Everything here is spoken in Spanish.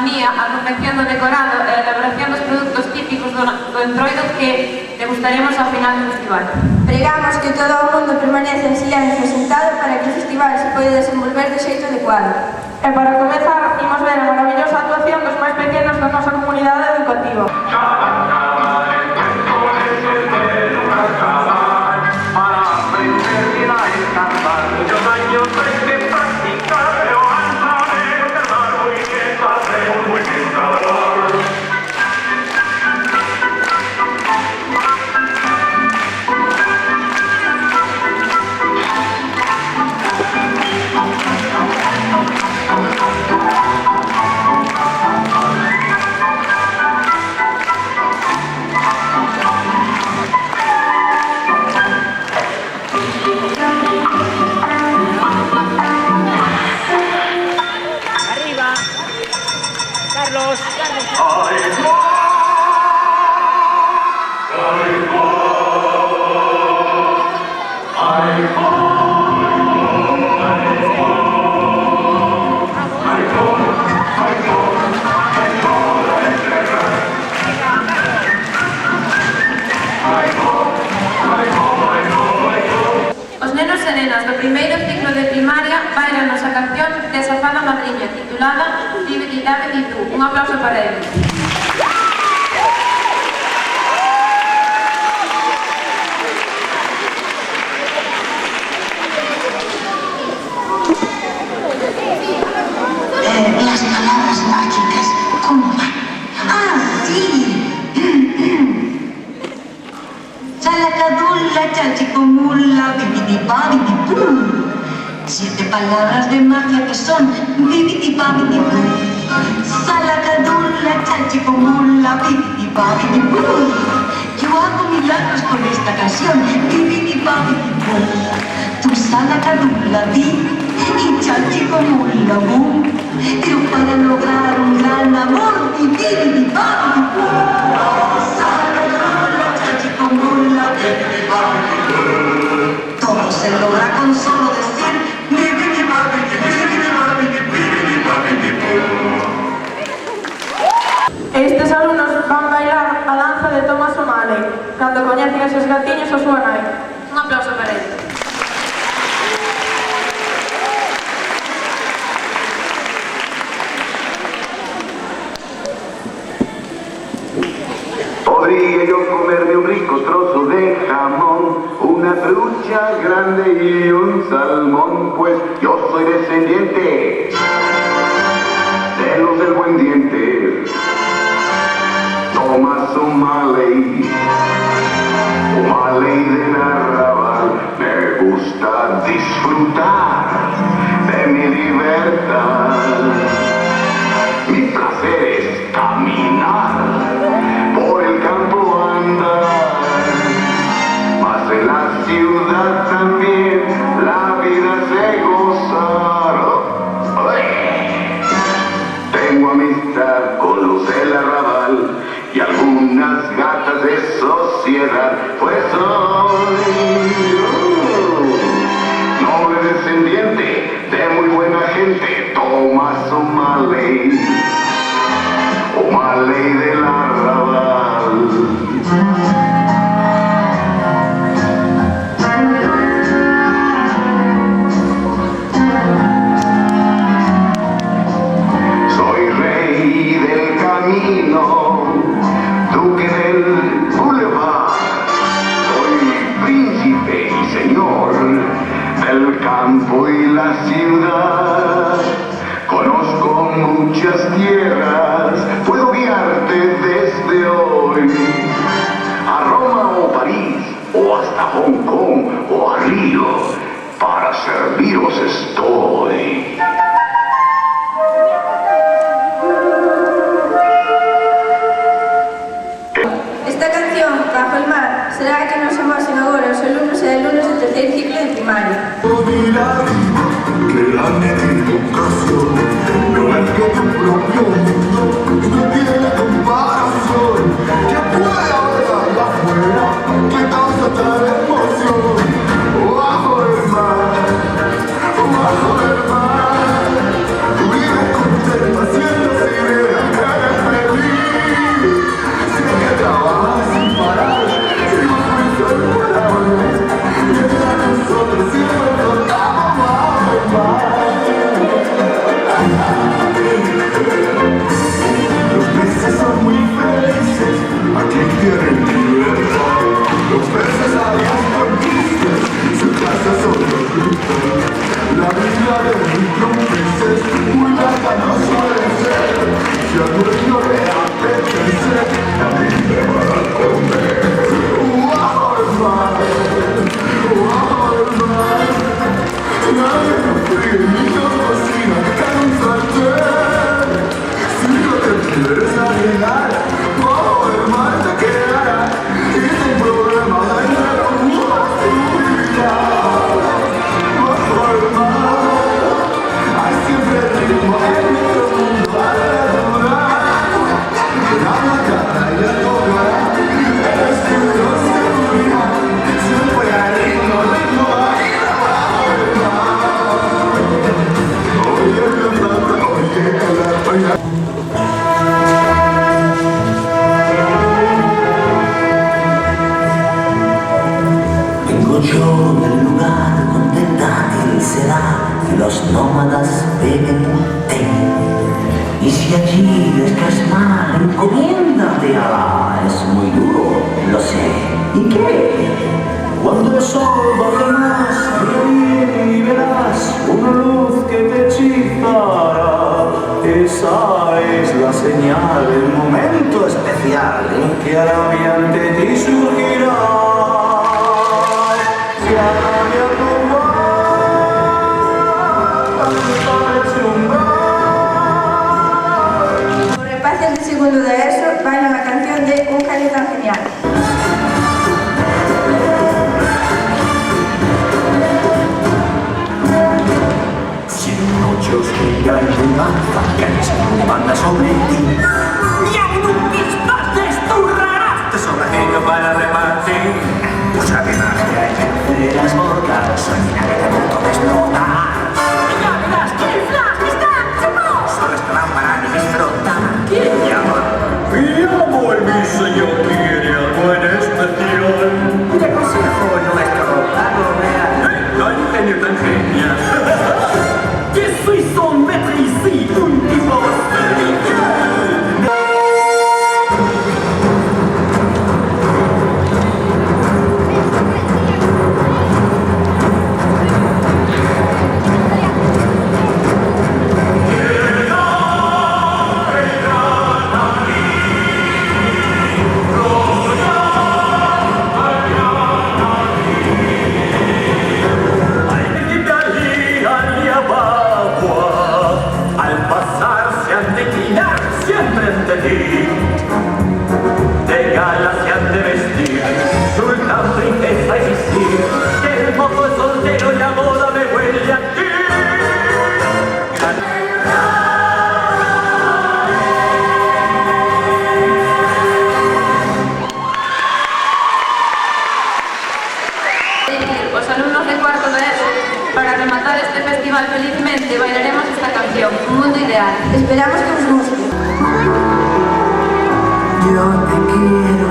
artesanía, a confección do decorado e a elaboración dos produtos típicos do Entroido que degustaremos ao final do festival. Pregamos que todo o mundo permanece en silencio sentado para que o festival se poida desenvolver de xeito adecuado. E para comezar, imos ver a maravillosa actuación dos máis pequenos da nosa comunidade educativa. Do primeiro ciclo de primaria bailanos a canción desa fada madriña titulada Dibidi Dabidi Du. Un aplauso para eles. Las palabras mágicas, ¿cómo van? ¡Ah, sí! Chalacadula, chachicomula, bibidi-babidi-bú. 7 palabras de magia que son bibidi-babidi-bú. Salacadula, chachicomula, bibidi-babidi-bú. Yo hago milagros con esta canción, bibidi-babidi-bú. Tu salacadula, bi, y chachicomula, bú. Pero para lograr un gran amor, bibidi-babidi-bú. Todo se logra con solo decir Estes alumnos van bailar a danza de Thomas O'Malley cando coñecen eses gatiños a súa nai. Un aplauso para eles. Podría yo comerme un rico trozo de jamón, una trucha grande y un salmón, pues yo soy descendiente de los del buen diente. Thomas O'Malley, O'Malley del arrabal, me gusta disfrutar de mi libertad. Mi placer es caminar por el campo andar, mas en la ciudad también la vida se gozar. Tengo amistad con los del arrabal y algunas gatas de sociedad, pues soy noble descendiente de muy buena gente, Thomas O'Malley, O'Malley del arrabal. Soy rey del camino, duque del boulevard, soy príncipe y señor del campo y la ciudad. Conozco muchas tierras, puedo guiarte desde hoy a Roma o París, o hasta Hong Kong o a Río, para serviros estoy. Esta canción, Bajo el mar, será a que nos amasen agora os alumnos e alumnas do terceiro ciclo de primaria. Que la educación no es que tu propio mundo no tiene comparación, que pueda ver allá afuera, que causa tal emoción. Bajo el mar, tu vida contenta siendo sirena. Vengo yo del lugar donde nadie será y los nómadas beben té. Y si allí les caes mal, encomiéndate a Alá. Es muy duro, lo sé. ¿Y qué? Cuando el sol baje más, mira bien y verás una luz que te hechizará. Esa es la señal, el momento especial en que Arabia ante ti surgirá. Si Arabia no va, parece un bar. Por espacios de segundo de eso, baila la canción de Un genio tan genial. Muchos vengan de maza, que se manda sobre ti. Y aún un dispates tú rara, te sobra genio para repartir. Usa de magia y vencerás mortal, soñaré de punto de explotar. Y ya verás que el flash está chupado. Solo es trampa ni disfrutar. ¿Quién llama? Me llamo el mi señor, quiere algo en especial. Te aconsejo nuestro plano real. ¡Ay, genio tan genial! Je suis son maître ici, un tipo servicial. Siempre ante ti, de gala se han de vestir, sultán, princesa existir, que el mozo es soltero y la boda me huele a ti. Los alumnos de cuarto de ESO, para rematar este festival felizmente, bailaremos esta canción, Un mundo ideal. Esperamos que os guste. Yo te quiero